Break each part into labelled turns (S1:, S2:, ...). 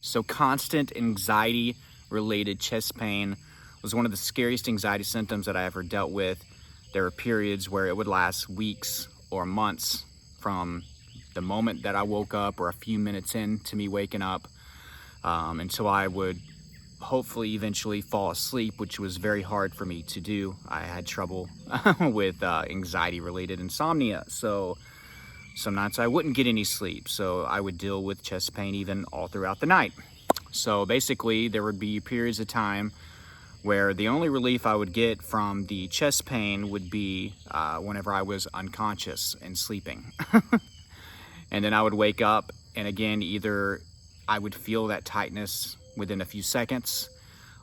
S1: So constant anxiety related chest pain was one of the scariest anxiety symptoms that I ever dealt with. There were periods where it would last weeks or months from the moment that I woke up or a few minutes into me waking up until I would hopefully eventually fall asleep, which was very hard for me to do. I had trouble with anxiety related insomnia. So some nights I wouldn't get any sleep. So I would deal with chest pain even all throughout the night. So basically there would be periods of time where the only relief I would get from the chest pain would be whenever I was unconscious and sleeping. And then I would wake up, and again, either I would feel that tightness within a few seconds,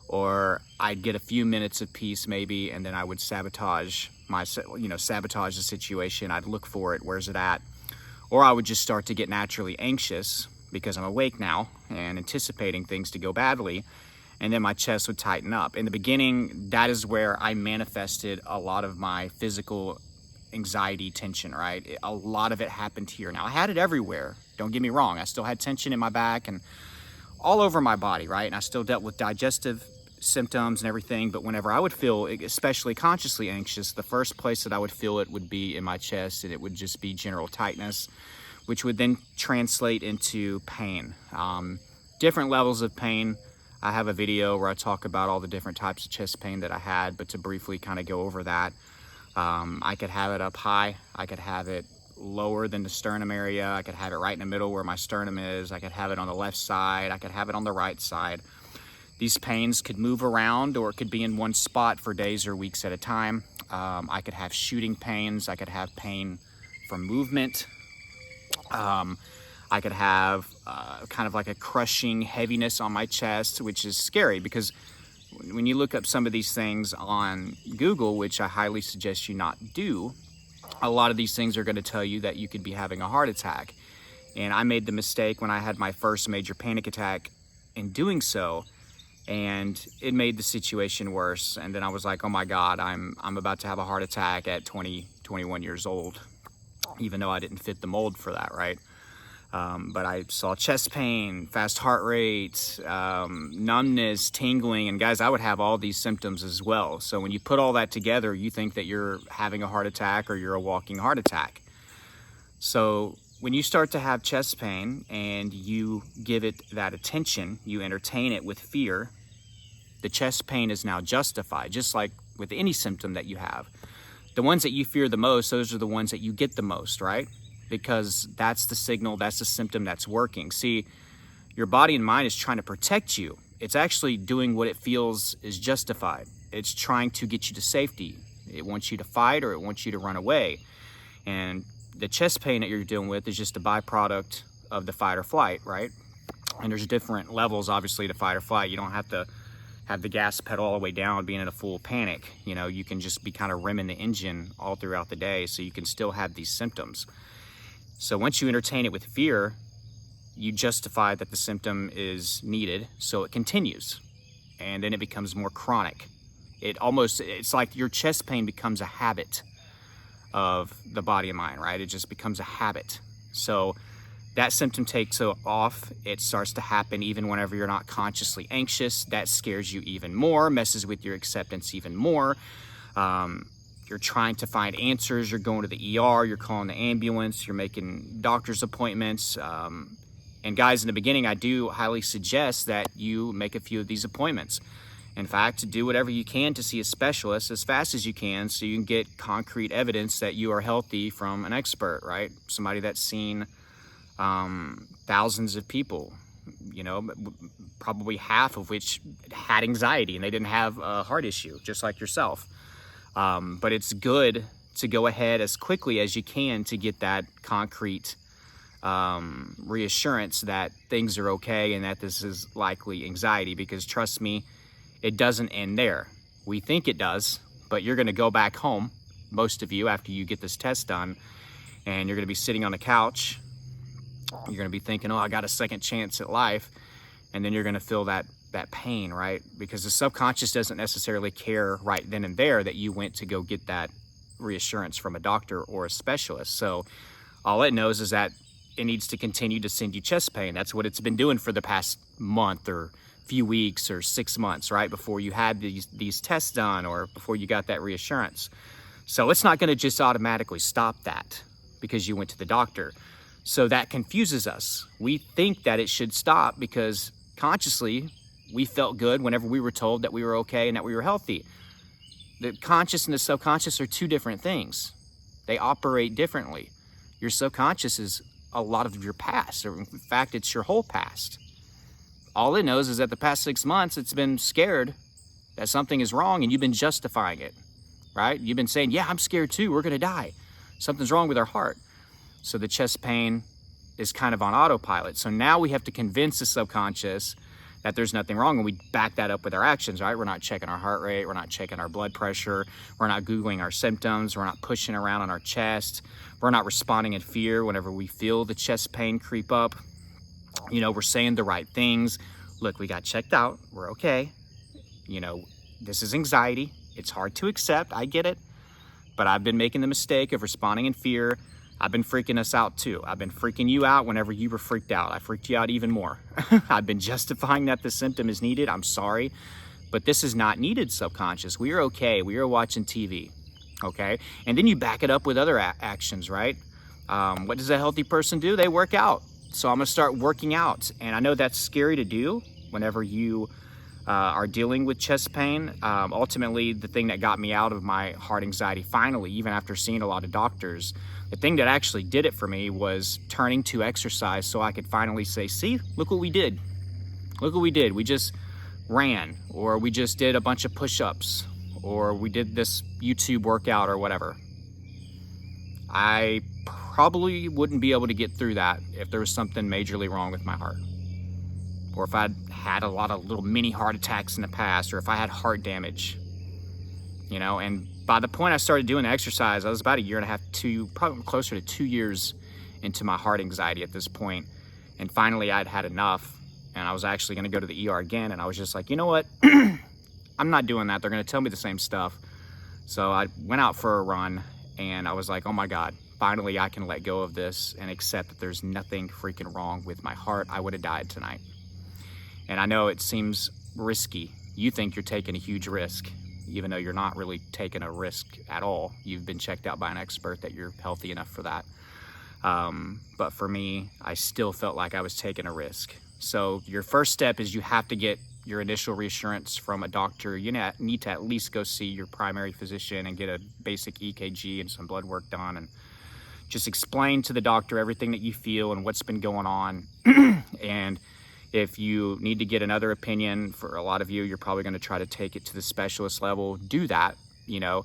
S1: or I'd get a few minutes of peace maybe, and then I would sabotage the situation. I'd look for it, where's it at? Or I would just start to get naturally anxious because I'm awake now and anticipating things to go badly, and then my chest would tighten up. In the beginning, that is where I manifested a lot of my physical anxiety tension, right? A lot of it happened here. Now, I had it everywhere, don't get me wrong. I still had tension in my back and all over my body, right? And I still dealt with digestive symptoms and everything, but whenever I would feel especially consciously anxious, the first place that I would feel it would be in my chest, and it would just be general tightness, which would then translate into pain. Different levels of pain. I have a video where I talk about all the different types of chest pain that I had, but to briefly kind of go over that, I could have it up high, I could have it lower than the sternum area, I could have it right in the middle where my sternum is, I could have it on the left side, I could have it on the right side. These pains could move around, or it could be in one spot for days or weeks at a time. I could have shooting pains, I could have pain from movement. I could have kind of like a crushing heaviness on my chest, which is scary because when you look up some of these things on Google, which I highly suggest you not do, a lot of these things are going to tell you that you could be having a heart attack. And I made the mistake when I had my first major panic attack in doing so, and it made the situation worse. And then I was like, oh my God, I'm about to have a heart attack at 21 years old, even though I didn't fit the mold for that, right? But I saw chest pain, fast heart rate, numbness, tingling, and guys, I would have all these symptoms as well. So when you put all that together, you think that you're having a heart attack or you're a walking heart attack. So when you start to have chest pain and you give it that attention, you entertain it with fear, the chest pain is now justified, just like with any symptom that you have. The ones that you fear the most, those are the ones that you get the most, right? Because that's the signal, that's the symptom that's working. See, your body and mind is trying to protect you. It's actually doing what it feels is justified. It's trying to get you to safety. It wants you to fight, or it wants you to run away. And the chest pain that you're dealing with is just a byproduct of the fight or flight, right? And there's different levels, obviously, to fight or flight. You don't have to have the gas pedal all the way down, being in a full panic. You know, you can just be kind of rimming the engine all throughout the day, so you can still have these symptoms. So once you entertain it with fear, you justify that the symptom is needed, so it continues. And then it becomes more chronic. It's like your chest pain becomes a habit of the body and mind, right? It just becomes a habit. So that symptom takes off. It starts to happen even whenever you're not consciously anxious. That scares you even more, messes with your acceptance even more. You're trying to find answers, you're going to the ER, you're calling the ambulance, you're making doctor's appointments. And guys, in the beginning, I do highly suggest that you make a few of these appointments. In fact, do whatever you can to see a specialist as fast as you can, so you can get concrete evidence that you are healthy from an expert, right? Somebody that's seen thousands of people, you know, probably half of which had anxiety and they didn't have a heart issue, just like yourself. But it's good to go ahead as quickly as you can to get that concrete reassurance that things are okay and that this is likely anxiety, because trust me, it doesn't end there. We think it does, but you're going to go back home, most of you, after you get this test done, and you're going to be sitting on the couch. You're going to be thinking, oh, I got a second chance at life. And then you're going to feel that pain, right? Because the subconscious doesn't necessarily care right then and there that you went to go get that reassurance from a doctor or a specialist. So all it knows is that it needs to continue to send you chest pain. That's what it's been doing for the past month or few weeks or 6 months, right, before you had these tests done or before you got that reassurance. So it's not going to just automatically stop that because you went to the doctor. So that confuses us. We think that it should stop because consciously we felt good whenever we were told that we were okay and that we were healthy. The conscious and the subconscious are two different things. They operate differently. Your subconscious is a lot of your past, or in fact, it's your whole past. All it knows is that the past 6 months, it's been scared that something is wrong and you've been justifying it, right? You've been saying, yeah, I'm scared too. We're going to die. Something's wrong with our heart. So the chest pain is kind of on autopilot. So now we have to convince the subconscious that there's nothing wrong, and we back that up with our actions, right? We're not checking our heart rate. We're not checking our blood pressure. We're not Googling our symptoms. We're not pushing around on our chest. We're not responding in fear whenever we feel the chest pain creep up. You know, we're saying the right things. Look, we got checked out. We're okay. You know, this is anxiety. It's hard to accept. I get it. But I've been making the mistake of responding in fear. I've been freaking us out too. I've been freaking you out whenever you were freaked out. I freaked you out even more. I've been justifying that the symptom is needed. I'm sorry. But this is not needed, subconscious. We are okay. We are watching TV. Okay? And then you back it up with other actions, right? What does a healthy person do? They work out. So I'm going to start working out. And I know that's scary to do whenever you are dealing with chest pain. Ultimately, the thing that got me out of my heart anxiety finally, even after seeing a lot of doctors, the thing that actually did it for me was turning to exercise so I could finally say, see, look what we did. Look what we did. We just ran, or we just did a bunch of push-ups, or we did this YouTube workout or whatever. I probably wouldn't be able to get through that if there was something majorly wrong with my heart, or if I'd had a lot of little mini heart attacks in the past, or if I had heart damage, you know. And by the point I started doing the exercise, I was about 1.5 years, probably closer to 2 years into my heart anxiety at this point. And finally I'd had enough, and I was actually going to go to the ER again. And I was just like, you know what? I'm not doing that. They're going to tell me the same stuff. So I went out for a run, and I was like, oh my God, finally I can let go of this and accept that there's nothing freaking wrong with my heart. I would have died tonight. And I know it seems risky. You think you're taking a huge risk, even though you're not really taking a risk at all. You've been checked out by an expert that you're healthy enough for that. But for me, I still felt like I was taking a risk. So your first step is you have to get your initial reassurance from a doctor. You need to at least go see your primary physician and get a basic EKG and some blood work done, and just explain to the doctor everything that you feel and what's been going on. And if you need to get another opinion, for a lot of you, you're probably going to try to take it to the specialist level. Do that. You know,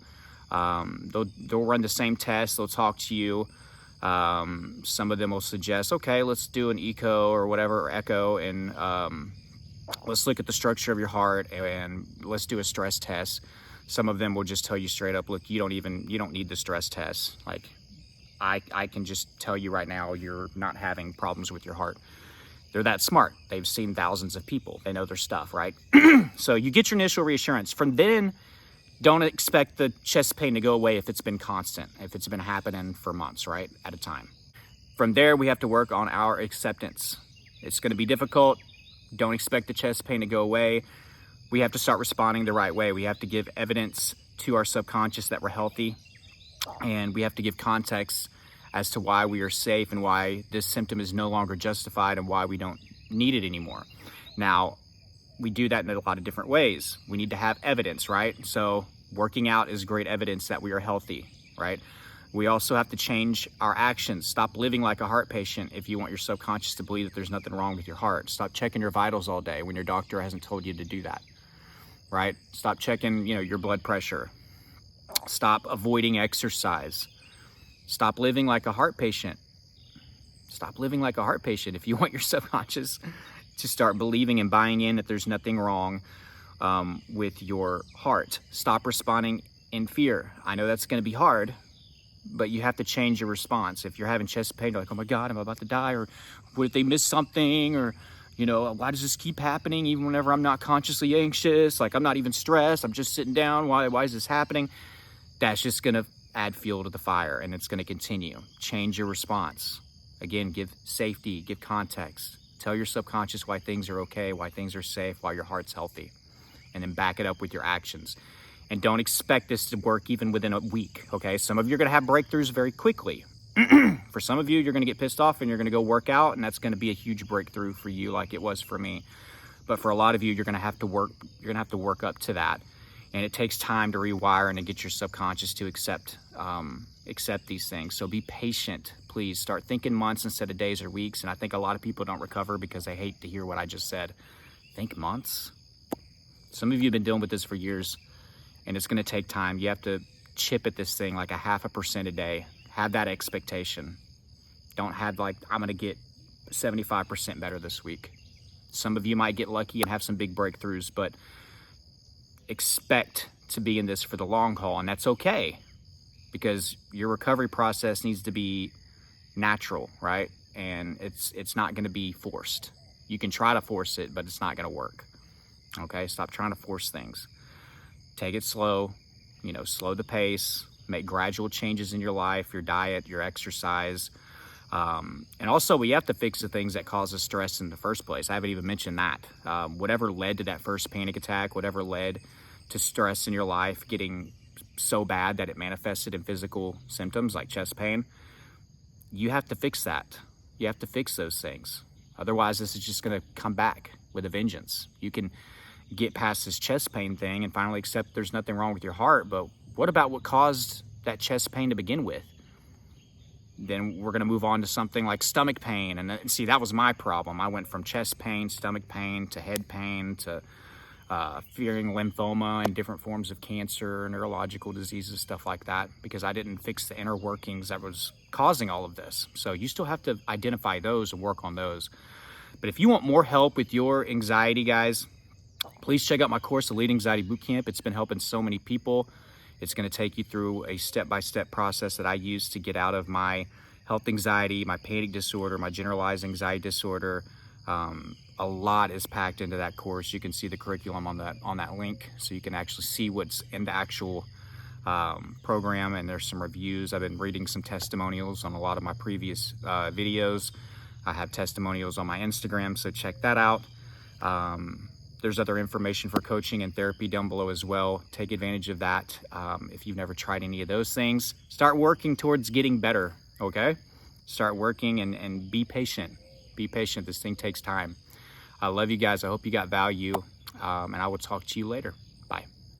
S1: they'll run the same test. They'll talk to you. Some of them will suggest, okay, let's do an echo or whatever, or echo, and let's look at the structure of your heart, and let's do a stress test. Some of them will just tell you straight up, look, you don't need the stress test. Like, I can just tell you right now, you're not having problems with your heart. They're that smart. They've seen thousands of people. They know their stuff, right? So you get your initial reassurance. From then, don't expect the chest pain to go away if it's been constant, if it's been happening for months, right, at a time. From there, we have to work on our acceptance. It's going to be difficult. Don't expect the chest pain to go away. We have to start responding the right way. We have to give evidence to our subconscious that we're healthy, and we have to give context as to why we are safe and why this symptom is no longer justified and why we don't need it anymore. Now, we do that in a lot of different ways. We need to have evidence, right? So working out is great evidence that we are healthy, right? We also have to change our actions. Stop living like a heart patient if you want your subconscious to believe that there's nothing wrong with your heart. Stop checking your vitals all day when your doctor hasn't told you to do that, right? Stop checking, your blood pressure. Stop avoiding exercise. Stop living like a heart patient. Stop living like a heart patient if you want your subconscious to start believing and buying in that there's nothing wrong with your heart. Stop responding in fear. I know that's going to be hard, but you have to change your response. If you're having chest pain, you're like, oh my God, I'm about to die, or what if they miss something, or why does this keep happening even whenever I'm not consciously anxious? Like, I'm not even stressed, I'm just sitting down. Why is this happening? That's just going to add fuel to the fire, and it's going to continue. Change your response. Again, give safety, give context. Tell your subconscious why things are okay, why things are safe, why your heart's healthy, and then back it up with your actions. And don't expect this to work even within a week, okay? Some of you are gonna have breakthroughs very quickly. For some of you, you're gonna get pissed off and you're gonna go work out, and that's gonna be a huge breakthrough for you like it was for me. But for a lot of you, you're gonna have to work up to that. And it takes time to rewire and to get your subconscious to accept these things. So be patient, please. Start thinking months instead of days or weeks. And I think a lot of people don't recover because they hate to hear what I just said. Think months. Some of you have been dealing with this for years, and it's gonna take time. You have to chip at this thing like 0.5% a day. Have that expectation. Don't have like, I'm gonna get 75% better this week. Some of you might get lucky and have some big breakthroughs, but expect to be in this for the long haul, and that's okay, because your recovery process needs to be natural, right? And it's not going to be forced. You can try to force it, but it's not going to work. Okay, stop trying to force things. Take it slow, slow the pace, make gradual changes in your life, your diet, your exercise. And also, we have to fix the things that cause us stress in the first place. I haven't even mentioned that. Whatever led to that first panic attack, whatever led to stress in your life getting so bad that it manifested in physical symptoms like chest pain, you have to fix that. You have to fix those things. Otherwise, this is just going to come back with a vengeance. You can get past this chest pain thing and finally accept there's nothing wrong with your heart, but what about what caused that chest pain to begin with? Then we're going to move on to something like stomach pain. And see, that was my problem. I went from chest pain, stomach pain, to head pain, to fearing lymphoma and different forms of cancer, neurological diseases, stuff like that, because I didn't fix the inner workings that was causing all of this. So you still have to identify those and work on those. But if you want more help with your anxiety, guys, please check out my course, Elite Anxiety Bootcamp. It's been helping so many people. It's going to take you through a step-by-step process that I use to get out of my health anxiety, my panic disorder, my generalized anxiety disorder. A lot is packed into that course. You can see the curriculum on that link, so you can actually see what's in the actual program, and there's some reviews. I've been reading some testimonials on a lot of my previous videos. I have testimonials on my Instagram, so check that out. There's other information for coaching and therapy down below as well. Take advantage of that. If you've never tried any of those things, start working towards getting better, okay? Start working and be patient. Be patient. This thing takes time. I love you guys. I hope you got value, and I will talk to you later.